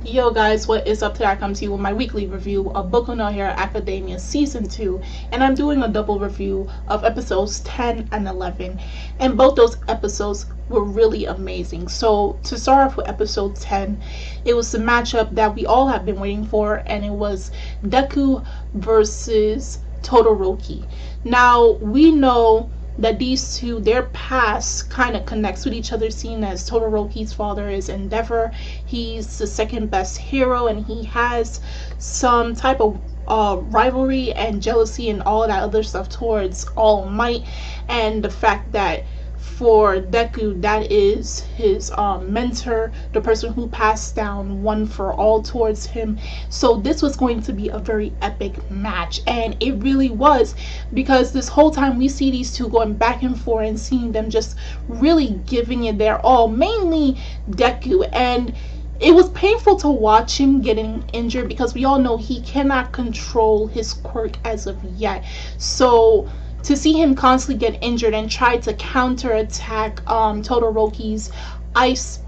Yo guys, what is up? Today I come to you with my weekly review of Boku no Hero Academia Season 2, and I'm doing a double review of episodes 10 and 11, and both those episodes were really amazing. So to start off with episode 10, it was the matchup that we all have been waiting for, and it was Deku versus Todoroki. Now, we know that these two, their past kind of connects with each other, seeing as Todoroki's father is Endeavor. He's the second best hero, and he has some type of rivalry and jealousy and all that other stuff towards All Might. And the fact that for Deku, that is his mentor, the person who passed down One for All towards him. So this was going to be a very epic match, and it really was, because this whole time we see these two going back and forth and seeing them just really giving it their all, mainly Deku. And it was painful to watch him getting injured, because we all know he cannot control his quirk as of yet. So to see him constantly get injured and try to counterattack Todoroki's ice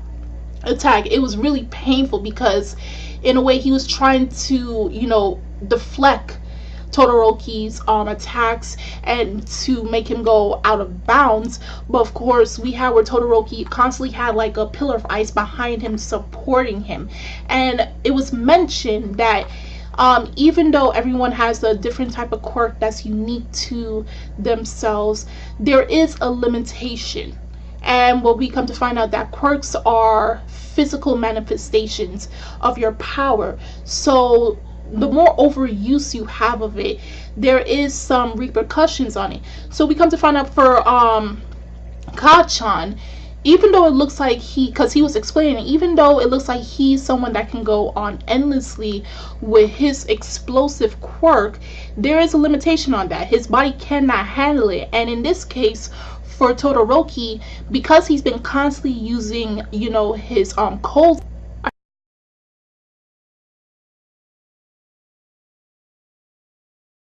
attack, it was really painful, because in a way he was trying to, deflect Todoroki's attacks and to make him go out of bounds. But of course, we had where Todoroki constantly had like a pillar of ice behind him supporting him. And it was mentioned that even though everyone has a different type of quirk that's unique to themselves, there is a limitation. And what we come to find out, that quirks are physical manifestations of your power. So the more overuse you have of it, there is some repercussions on it. So we come to find out for Kachan, even though it looks like because he was explaining, even though it looks like he's someone that can go on endlessly with his explosive quirk, there is a limitation on that. His body cannot handle it. And in this case, for Todoroki, because he's been constantly using, his cold,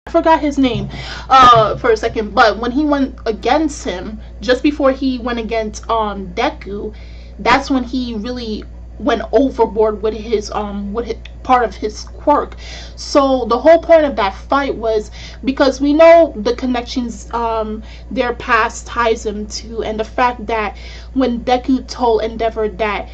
I forgot his name for a second, but when he went against him, just before he went against Deku, that's when he really went overboard with his part of his quirk. So the whole point of that fight was because we know the connections their past ties them to, and the fact that when Deku told Endeavor that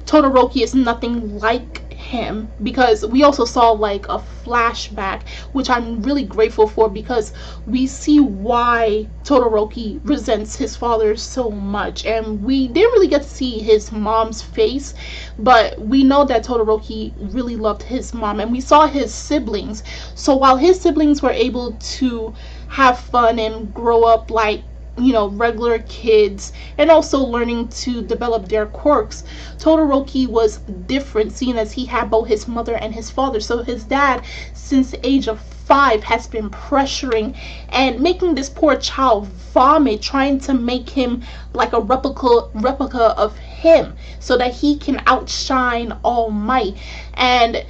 Todoroki is nothing like him, because we also saw like a flashback, which I'm really grateful for, because we see why Todoroki resents his father so much. And we didn't really get to see his mom's face, but we know that Todoroki really loved his mom, and we saw his siblings. So while his siblings were able to have fun and grow up like regular kids, and also learning to develop their quirks, Todoroki was different, seeing as he had both his mother and his father. So his dad, since the age of 5, has been pressuring and making this poor child vomit, trying to make him like a replica of him, so that he can outshine All Might. And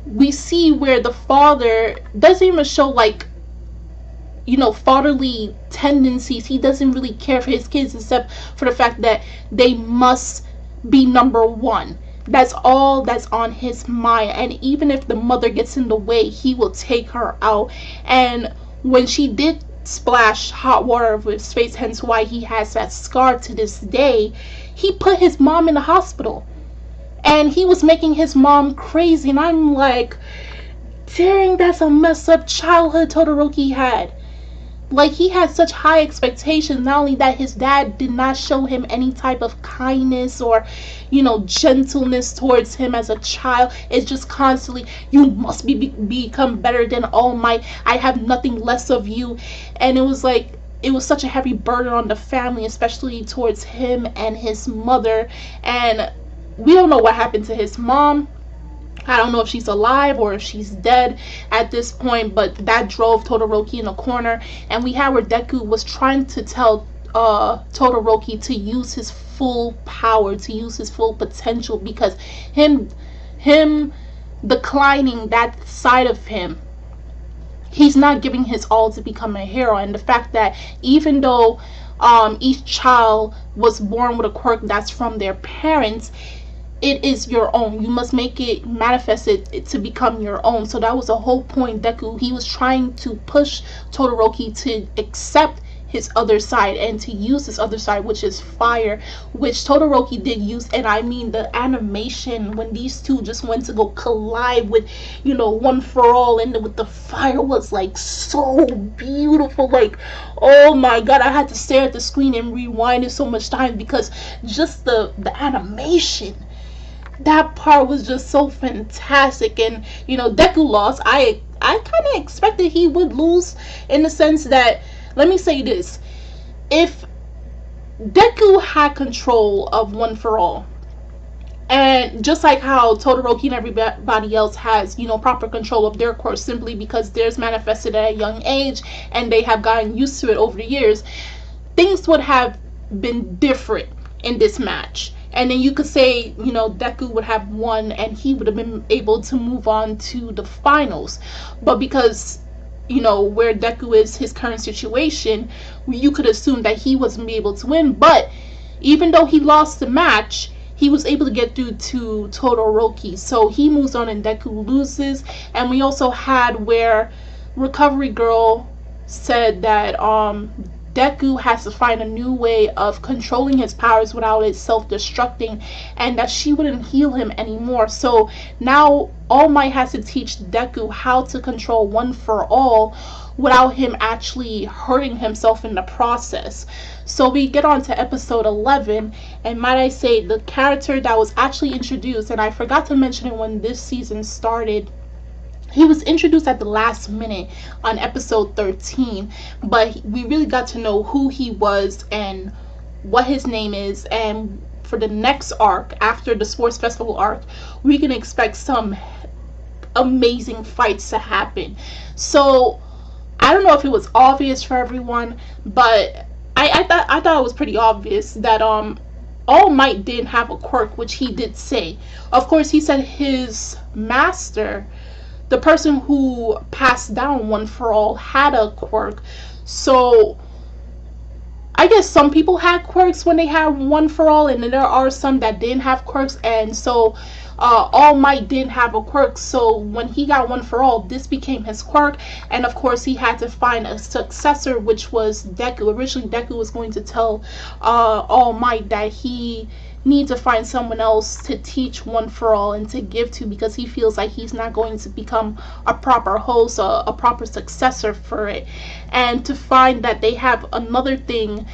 we see where the father doesn't even show like fatherly tendencies. He doesn't really care for his kids, except for the fact that they must be number one. That's all that's on his mind. And even if the mother gets in the way, he will take her out. And when she did splash hot water over his face, hence why he has that scar to this day, he put his mom in the hospital, and he was making his mom crazy. And I'm like, dang, that's a messed up childhood Todoroki had. Like, he had such high expectations. Not only that, his dad did not show him any type of kindness or, gentleness towards him as a child. It's just constantly, you must become better than All Might. I have nothing less of you. And it was like, it was such a heavy burden on the family, especially towards him and his mother. And we don't know what happened to his mom. I don't know if she's alive or if she's dead at this point, but that drove Todoroki in a corner. And we had where Deku was trying to tell Todoroki to use his full power, to use his full potential, because him declining that side of him, he's not giving his all to become a hero. And the fact that even though each child was born with a quirk that's from their parents, it is your own. You must make it manifest it to become your own. So that was the whole point. Deku, he was trying to push Todoroki to accept his other side and to use his other side, which is fire, which Todoroki did use. And I mean, the animation when these two just went to go collide with, you know, One for All, and with the fire was like so beautiful. Like, oh my god, I had to stare at the screen and rewind it so much time, because just the animation, that part was just so fantastic. And you know, Deku lost. I kind of expected he would lose, in the sense that, let me say this, if Deku had control of One for All, and just like how Todoroki and everybody else has, you know, proper control of their course, simply because theirs manifested at a young age and they have gotten used to it over the years, things would have been different in this match. And then you could say, you know, Deku would have won and he would have been able to move on to the finals. But because, you know, where Deku is, his current situation, you could assume that he wasn't able to win. But even though he lost the match, he was able to get through to Todoroki. So he moves on and Deku loses. And we also had where Recovery Girl said that Deku has to find a new way of controlling his powers without it self-destructing, and that she wouldn't heal him anymore. So now All Might has to teach Deku how to control One for All without him actually hurting himself in the process. So we get on to episode 11, and might I say, the character that was actually introduced, and I forgot to mention it when this season started, he was introduced at the last minute on episode 13, but we really got to know who he was and what his name is. And for the next arc, after the sports festival arc, we can expect some amazing fights to happen. So I don't know if it was obvious for everyone, but I thought it was pretty obvious that All Might didn't have a quirk, which he did say. Of course, he said his master, the person who passed down One for All, had a quirk. So I guess some people had quirks when they had One for All, and then there are some that didn't have quirks. And so All Might didn't have a quirk. So when he got One for All, this became his quirk. And of course, he had to find a successor, which was Deku. Originally, Deku was going to tell All Might that he need to find someone else to teach One for All and to give to, because he feels like he's not going to become a proper host, a proper successor for it. And to find that they have another thing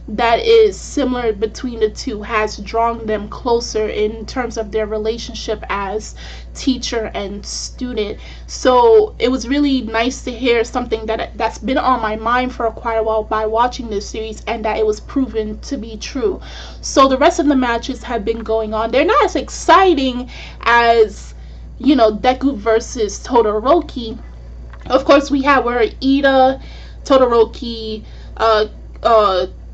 that is similar between the two has drawn them closer in terms of their relationship as teacher and student. So it was really nice to hear something that's been on my mind for quite a while by watching this series, and that it was proven to be true. So the rest of the matches have been going on. They're not as exciting as, you know, Deku versus Todoroki. Of course, we have where Ida, Todoroki,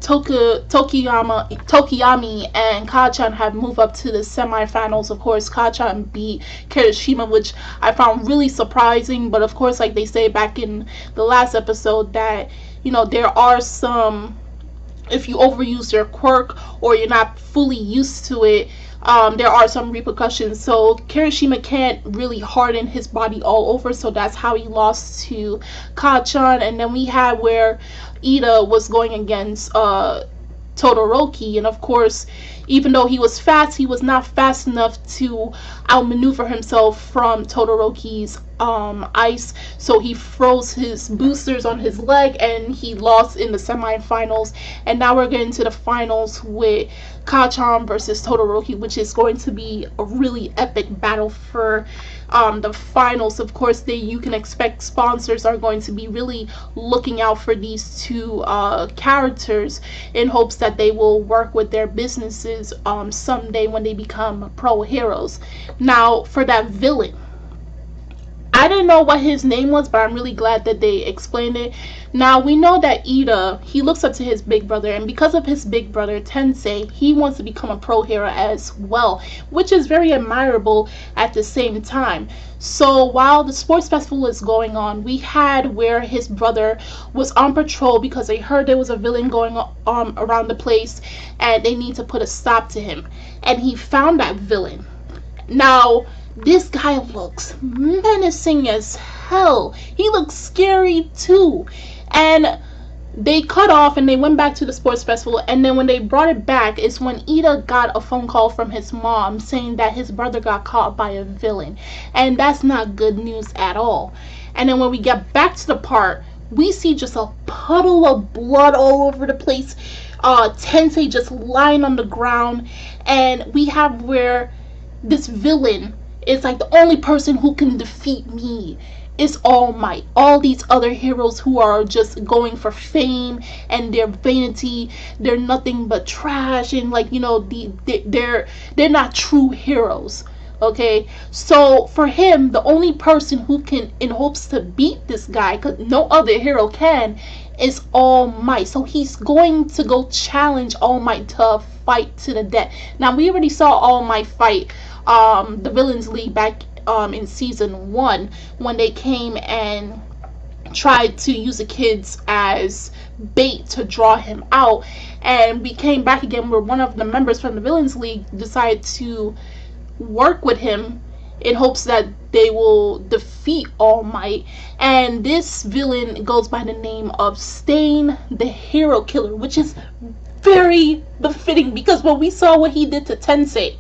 Tokiyami and Kachan have moved up to the semifinals. Of course, Kachan beat Kirishima, which I found really surprising. But of course, like they say back in the last episode, that, you know, there are some, if you overuse your quirk or you're not fully used to it, there are some repercussions. So Kirishima can't really harden his body all over, so that's how he lost to Kachan. And then we had where Ida was going against Todoroki, and of course, even though he was fast, he was not fast enough to outmaneuver himself from Todoroki's ice. So he froze his boosters on his leg and he lost in the semifinals. And now we're getting to the finals with Kachan versus Todoroki, which is going to be a really epic battle for the finals. Of course, you can expect sponsors are going to be really looking out for these two characters in hopes that they will work with their businesses someday when they become pro heroes. Now, for that villain, I didn't know what his name was, but I'm really glad that they explained it. Now, we know that Ida, he looks up to his big brother, and because of his big brother, Tensei, he wants to become a pro hero as well, which is very admirable at the same time. So while the sports festival is going on, we had where his brother was on patrol because they heard there was a villain going on around the place and they need to put a stop to him. And he found that villain. Now, this guy looks menacing as hell. He looks scary too. And they cut off and they went back to the sports festival, and then when they brought it back is when Ida got a phone call from his mom saying that his brother got caught by a villain, and that's not good news at all. And then when we get back to the part, we see just a puddle of blood all over the place, Tensei just lying on the ground, and we have where this villain is like the only person who can defeat me is All Might. All these other heroes who are just going for fame and their vanity, they're nothing but trash, and like, you know, they're not true heroes. Okay, so for him, the only person who can, in hopes to beat this guy, because no other hero can, is All Might. So he's going to go challenge All Might to a fight to the death. Now, we already saw All Might fight the Villains League back in season 1 when they came and tried to use the kids as bait to draw him out, and we came back again where one of the members from the Villains League decided to work with him in hopes that they will defeat All Might. And this villain goes by the name of Stain the Hero Killer, which is very befitting because when we saw what he did to Tensei,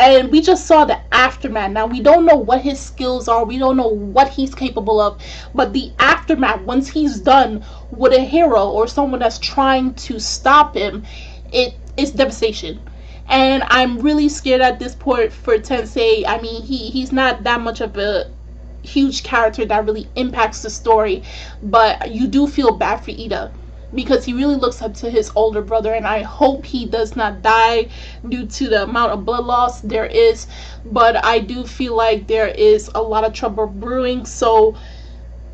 and we just saw the aftermath. Now, we don't know what his skills are. We don't know what he's capable of. But the aftermath, once he's done with a hero or someone that's trying to stop him, it is devastation. And I'm really scared at this point for Tensei. I mean, he's not that much of a huge character that really impacts the story. But you do feel bad for Ida, because he really looks up to his older brother, and I hope he does not die due to the amount of blood loss there is. But I do feel like there is a lot of trouble brewing, so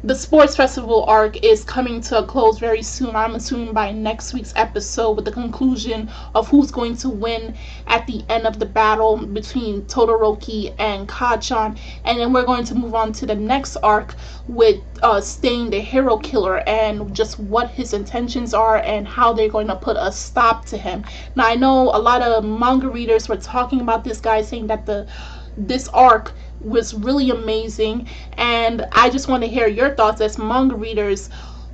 the sports festival arc is coming to a close very soon. I'm assuming by next week's episode, with the conclusion of who's going to win at the end of the battle between Todoroki and Kachan. And then we're going to move on to the next arc with Stain the Hero Killer, and just what his intentions are and how they're going to put a stop to him. Now, I know a lot of manga readers were talking about this guy, saying that this arc was really amazing, and I just want to hear your thoughts as manga readers.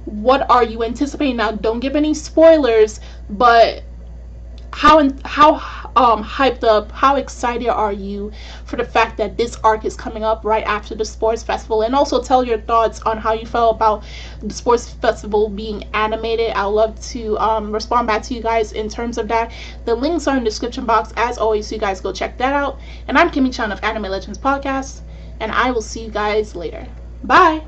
What are you anticipating? Now, don't give any spoilers, but how hyped up, how excited are you for the fact that this arc is coming up right after the sports festival? And also tell your thoughts on how you felt about the sports festival being animated. I'd love to respond back to you guys in terms of that. The links are in the description box as always, so you guys go check that out. And I'm Kimmy Chan of Anime Legends Podcast, and I will see you guys later. Bye.